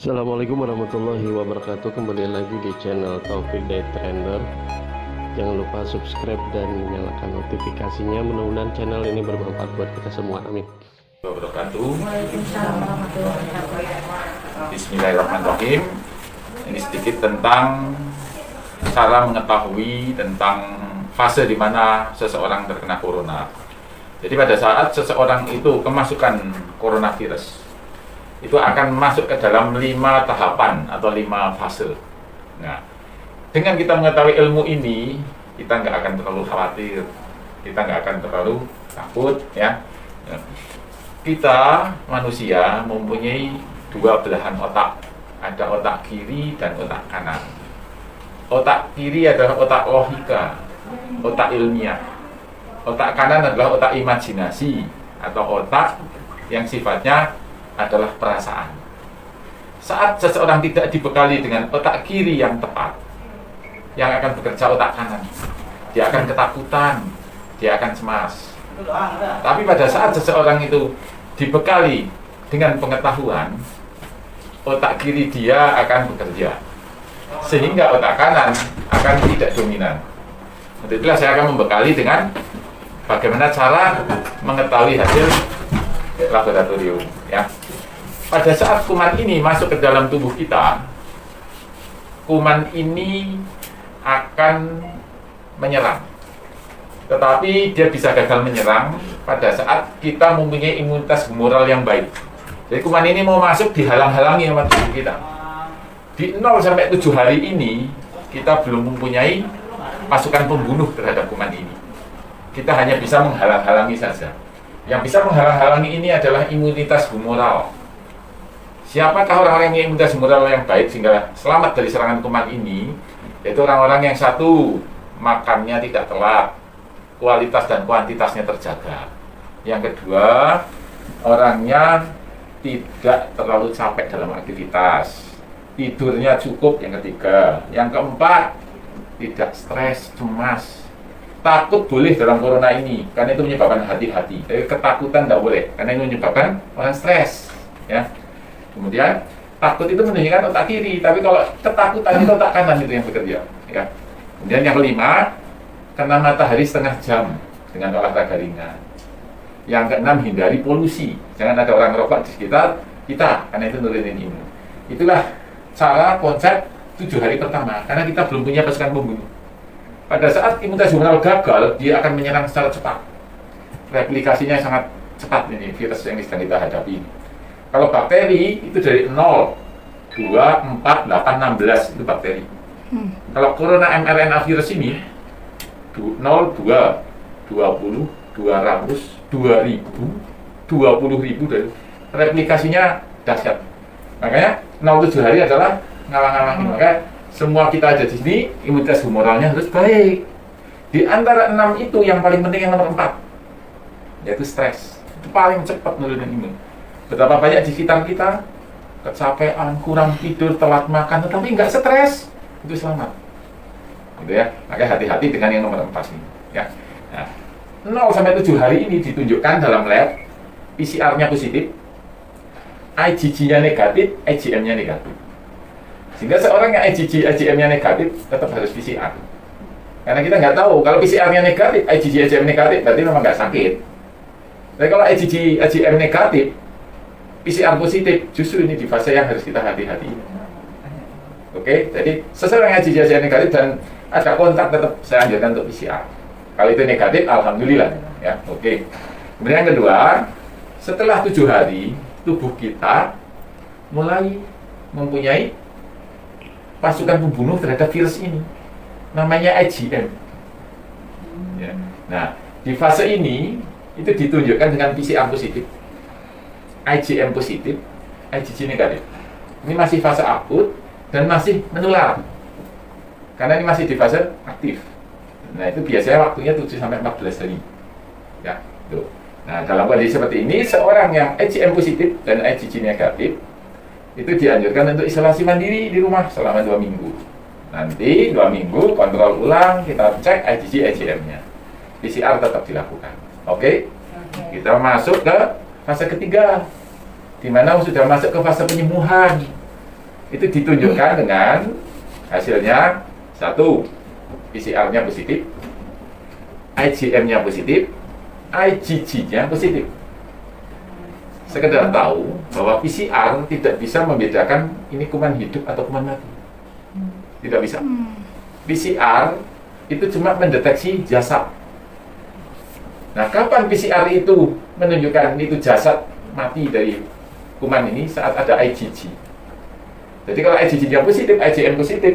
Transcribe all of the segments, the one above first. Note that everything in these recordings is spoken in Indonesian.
Assalamualaikum warahmatullahi wabarakatuh. Kembali lagi di channel Taufik Day Trainer. Jangan lupa subscribe dan nyalakan notifikasinya. Mudah-mudahan channel ini bermanfaat buat kita semua. Amin. Wabarakatuh. Bismillahirrahmanirrahim. Ini sedikit tentang cara mengetahui tentang fase di mana seseorang terkena corona. Jadi pada saat seseorang itu kemasukan coronavirus, itu akan masuk ke dalam 5 tahapan atau 5 fase. Nah, dengan kita mengetahui ilmu ini, kita nggak akan terlalu khawatir, kita nggak akan terlalu takut, ya. Kita manusia mempunyai 2 belahan otak, ada otak kiri dan otak kanan. Otak kiri adalah otak logika, otak ilmiah. Otak kanan adalah otak imajinasi atau otak yang sifatnya adalah perasaan. Saat seseorang tidak dibekali dengan otak kiri yang tepat, yang akan bekerja otak kanan, dia akan ketakutan, dia akan cemas. Tapi pada saat seseorang itu dibekali dengan pengetahuan, otak kiri dia akan bekerja, sehingga otak kanan akan tidak dominan. Untuk itulah saya akan membekali dengan bagaimana cara mengetahui hasil laboratorium, ya. Pada saat kuman ini masuk ke dalam tubuh kita, kuman ini akan menyerang. Tetapi dia bisa gagal menyerang pada saat kita mempunyai imunitas humoral yang baik. Jadi kuman ini mau masuk dihalang-halangi sama tubuh kita. Di 0 sampai 7 hari ini kita belum mempunyai pasukan pembunuh terhadap kuman ini. Kita hanya bisa menghalang-halangi saja. Yang bisa menghalang-halangi ini adalah imunitas humoral. Siapakah orang-orang yang imunitas humoral yang baik sehingga selamat dari serangan kuman ini? Yaitu orang-orang yang satu, makannya tidak telat, kualitas dan kuantitasnya terjaga. Yang kedua, orangnya tidak terlalu capek dalam aktivitas, tidurnya cukup. Yang ketiga, yang keempat, tidak stres, cemas. Takut boleh dalam corona ini, karena itu menyebabkan hati-hati. Tapi ketakutan tidak boleh, karena itu menyebabkan orang stres, ya. Kemudian takut itu menunjukkan otak kiri, tapi kalau ketakutan itu otak kanan itu yang bekerja, ya. Kemudian yang kelima, kena matahari setengah jam dengan olahraga ringan. Yang keenam, hindari polusi, jangan ada orang rokok di sekitar kita, karena itu nurunin imun. Itulah cara konsep 7 hari pertama, karena kita belum punya pasukan pembunuh. Pada saat imunitas humoral gagal, dia akan menyerang secara cepat. Replikasinya sangat cepat ini virus yang sedang kita hadapi. Kalau bakteri itu dari 0, 2, 4, 8, 16 itu bakteri. Kalau corona mRNA virus ini 0, 2, 20, 200, 2000, 20.000 dari replikasinya dahsyat. Makanya 0-7 hari adalah ngalang-ngalangin. Makanya semua kita ada di sini, imunitas humoralnya harus baik. Di antara 6 itu yang paling penting yang nomor 4, yaitu stres. Itu paling cepat nurunin imun. Betapa banyak di sekitar kita kecapean, kurang tidur, telat makan, tetapi nggak stres, itu selamat. Gitu ya. Makanya hati-hati dengan yang nomor 4 ini, ya. Nah, 0 sampai 7 hari ini ditunjukkan dalam lab, PCR-nya positif, IgG-nya negatif, IgM-nya negatif. Sehingga seorang yang IgM-nya negatif tetap harus PCR. Karena kita nggak tahu, kalau PCR-nya negatif, IgM negatif, berarti memang nggak sakit. Tapi kalau IgM negatif, PCR positif, justru ini di fase yang harus kita hati-hati. Oke, jadi seseorang yang IgM negatif dan ada kontak, tetap saya anjurkan untuk PCR. Kalau itu negatif, alhamdulillah, ya. Oke. Kemudian yang kedua, setelah 7 hari, tubuh kita mulai mempunyai pasukan pembunuh terhadap virus ini, namanya IgM. Ya. Nah, di fase ini itu ditunjukkan dengan PCR positif, IgM positif, IgG negatif. Ini masih fase akut dan masih menular, karena ini masih di fase aktif. Nah, itu biasanya waktunya 7-14 hari. Ya, tuh. Nah, dalam kondisi seperti ini, seorang yang IgM positif dan IgG negatif itu dianjurkan untuk isolasi mandiri di rumah selama 2 minggu. Nanti 2 minggu kontrol ulang, kita cek IgG, IgM-nya. PCR tetap dilakukan. Oke? Kita masuk ke fase ketiga, di mana sudah masuk ke fase penyembuhan. itu ditunjukkan dengan hasilnya satu, PCR-nya positif, IgM-nya positif, IgG-nya positif. Sekedar tahu bahwa PCR tidak bisa membedakan ini kuman hidup atau kuman mati. Tidak bisa. PCR itu cuma mendeteksi jasad. Nah, kapan PCR itu menunjukkan itu jasad mati dari kuman ini? Saat ada IgG. Jadi kalau IgG-nya positif, IgM positif,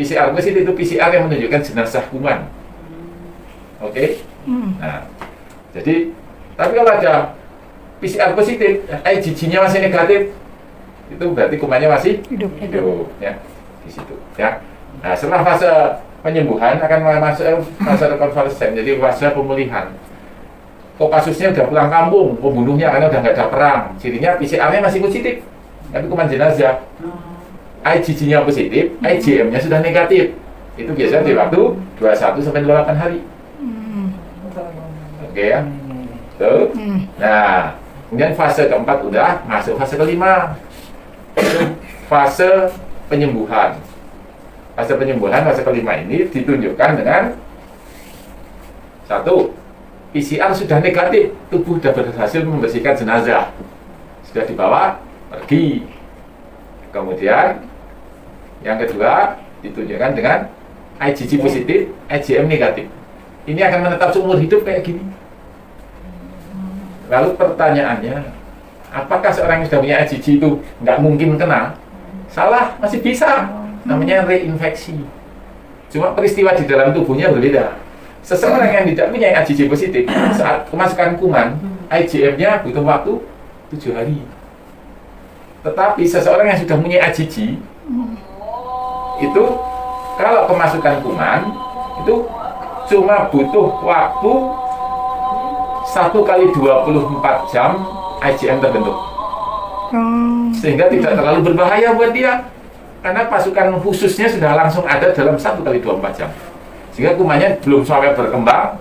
PCR positif itu PCR yang menunjukkan jenazah kuman. Oke? Nah, jadi tapi kalau ada PCR positif, IgG-nya masih negatif, itu berarti kumannya masih hidup ya, di situ ya. Nah, setelah fase penyembuhan akan masuk fase rekonvalesen, jadi fase pemulihan. Kok kasusnya udah pulang kampung, pembunuhnya karena udah nggak ada perang, jadinya PCR-nya masih positif, tapi kuman jenazah. IgG-nya positif, IgM-nya sudah negatif. Itu biasanya di waktu 21 sampai 28 hari. Oke ya. Tuh. Nah, kemudian fase keempat udah masuk fase kelima. Itu fase penyembuhan. Fase penyembuhan, fase kelima ini ditunjukkan dengan satu, PCR sudah negatif, tubuh sudah berhasil membersihkan jenazah, sudah dibawa pergi. Kemudian yang kedua ditunjukkan dengan IgG positif, IgM negatif. Ini akan menetap seumur hidup kayak gini. Lalu pertanyaannya, apakah seorang yang sudah punya IgG itu nggak mungkin kena? Salah, masih bisa. Namanya reinfeksi. Cuma peristiwa di dalam tubuhnya berbeda. Seseorang yang tidak punya IgG positif, saat kemasukan kuman, IgM-nya butuh waktu 7 hari. Tetapi seseorang yang sudah punya IgG, itu kalau kemasukan kuman, itu cuma butuh waktu 1 kali 24 jam IgM terbentuk. Sehingga tidak terlalu berbahaya buat dia. Karena pasukan khususnya sudah langsung ada dalam 1 kali 24 jam. Sehingga kumannya belum sampai berkembang,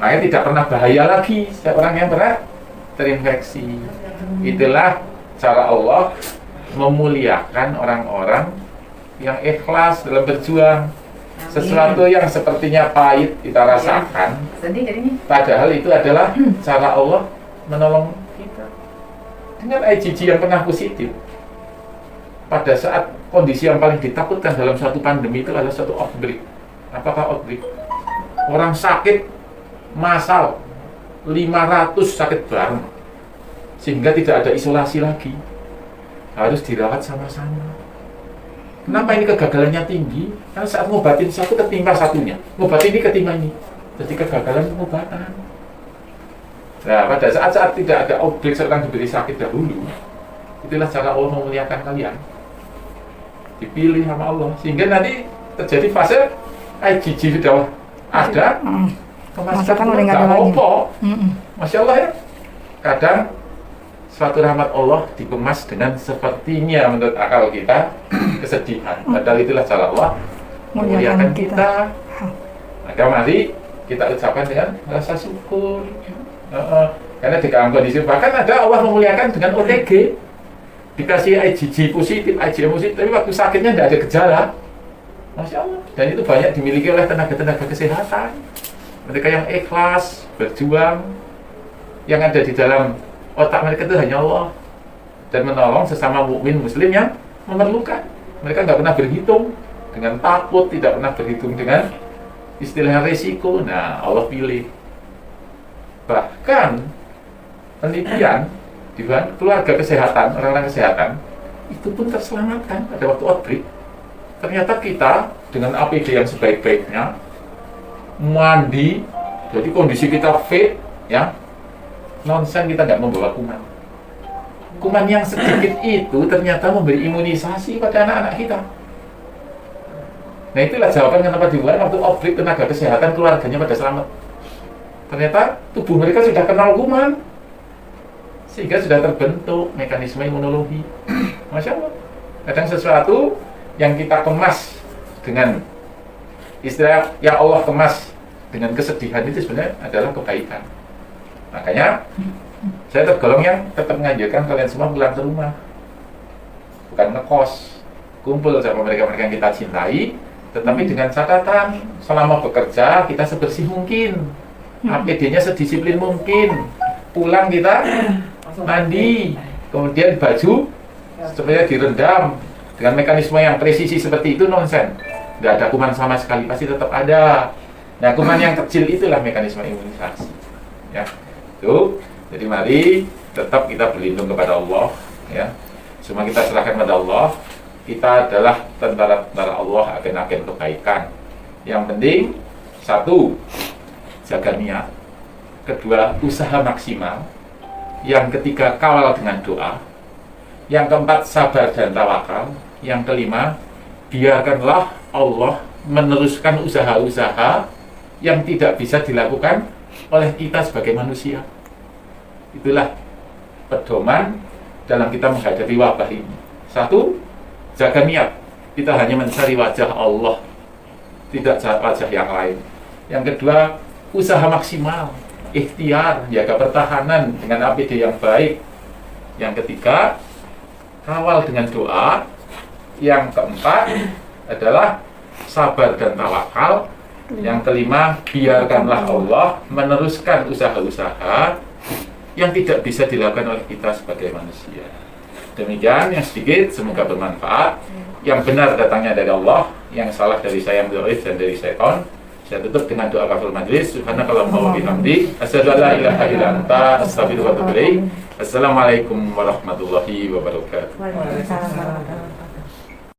makanya tidak pernah bahaya lagi setiap orang yang pernah terinfeksi. Itulah cara Allah memuliakan orang-orang yang ikhlas dalam berjuang. Sesuatu yang sepertinya pahit kita rasakan, padahal itu adalah cara Allah menolong kita. Dengan IgG yang pernah positif, pada saat kondisi yang paling ditakutkan dalam suatu pandemi itu adalah suatu outbreak. Apakah outbreak? Orang sakit massal 500 sakit bareng, sehingga tidak ada isolasi lagi, harus dirawat sama-sama. Kenapa ini kegagalannya tinggi? Karena saat ngobatin satu ketimpa satunya, ngobatin ini ketimpa ini, jadi kegagalan pengobatan. Nah, pada saat-saat tidak ada outbreak seorang diberi sakit dahulu, itulah cara Allah memuliakan kalian. Dipilih sama Allah, sehingga nanti terjadi fase IgG sudah ada, kemasukan udah nggak apa-apa. Masya Allah ya. Kadang suatu rahmat Allah dikemas dengan sepertinya menurut akal kita kesedihan. Padahal itulah cara Allah memuliakan kita. Maka mari kita ucapkan dengan rasa syukur. Karena di dalam kondisi bahkan ada Allah memuliakan dengan OTG, dikasih IgG positif, IgM positif, tapi waktu sakitnya tidak ada gejala. Masya Allah. Dan itu banyak dimiliki oleh tenaga-tenaga kesehatan. Mereka yang ikhlas berjuang, yang ada di dalam otak mereka itu hanya Allah, dan menolong sesama mukmin muslim yang memerlukan. Mereka nggak pernah berhitung dengan takut, tidak pernah berhitung dengan istilah resiko. Nah, Allah pilih. Bahkan penelitian di keluarga kesehatan, orang-orang kesehatan itu pun terselamatkan pada waktu outbreak. Ternyata kita dengan APD yang sebaik-baiknya, mandi, jadi kondisi kita fit, ya, nonsen kita nggak membawa kuman. Kuman yang sedikit itu ternyata memberi imunisasi pada anak-anak kita. Nah, itulah jawaban kenapa di luar waktu outbreak tenaga kesehatan keluarganya pada selamat. Ternyata tubuh mereka sudah kenal kuman, sehingga sudah terbentuk mekanisme imunologi. Masya Allah. Kadang sesuatu yang kita kemas dengan istilah yang Allah kemas dengan kesedihan itu sebenarnya adalah kebaikan. Makanya saya tergolong yang tetap menganjurkan kalian semua pulang ke rumah, bukan ngekos. kumpul sama mereka-mereka yang kita cintai, tetapi dengan catatan selama bekerja kita sebersih mungkin, APD-nya sedisiplin mungkin, pulang kita mandi, kemudian baju supaya direndam dengan mekanisme yang presisi seperti itu nonsen, nggak ada kuman sama sekali, pasti tetap ada. Nah, kuman yang kecil itulah mekanisme imunisasi, ya. Tuh, jadi mari tetap kita berlindung kepada Allah, ya. Semua kita serahkan kepada Allah. Kita adalah tentara-tentara Allah, agen-agen kebaikan. Yang penting, satu, jaga niat. Kedua, usaha maksimal. Yang ketiga, kawal dengan doa. Yang keempat, sabar dan tawakal. Yang kelima, biarkanlah Allah meneruskan usaha-usaha yang tidak bisa dilakukan oleh kita sebagai manusia. Itulah pedoman dalam kita menghadapi wabah ini. Satu, jaga niat. Kita hanya mencari wajah Allah, tidak wajah yang lain. Yang kedua, usaha maksimal, ikhtiar, jaga pertahanan dengan APD yang baik. Yang ketiga, kawal dengan doa. Yang keempat adalah sabar dan tawakal. Yang kelima, biarkanlah Allah meneruskan usaha-usaha yang tidak bisa dilakukan oleh kita sebagai manusia. Demikian yang sedikit, semoga bermanfaat. Yang benar datangnya dari Allah, yang salah dari saya Mdoif dan dari setan. Saya tutup dengan doa kafir majlis. Subhanakallahumma wa bihamdik, asyhadu an la ilaha illa anta, astaghfiruka wa atubu ilaik. Assalamualaikum warahmatullahi wabarakatuh. Waalaikumsalam warahmatullahi wabarakatuh.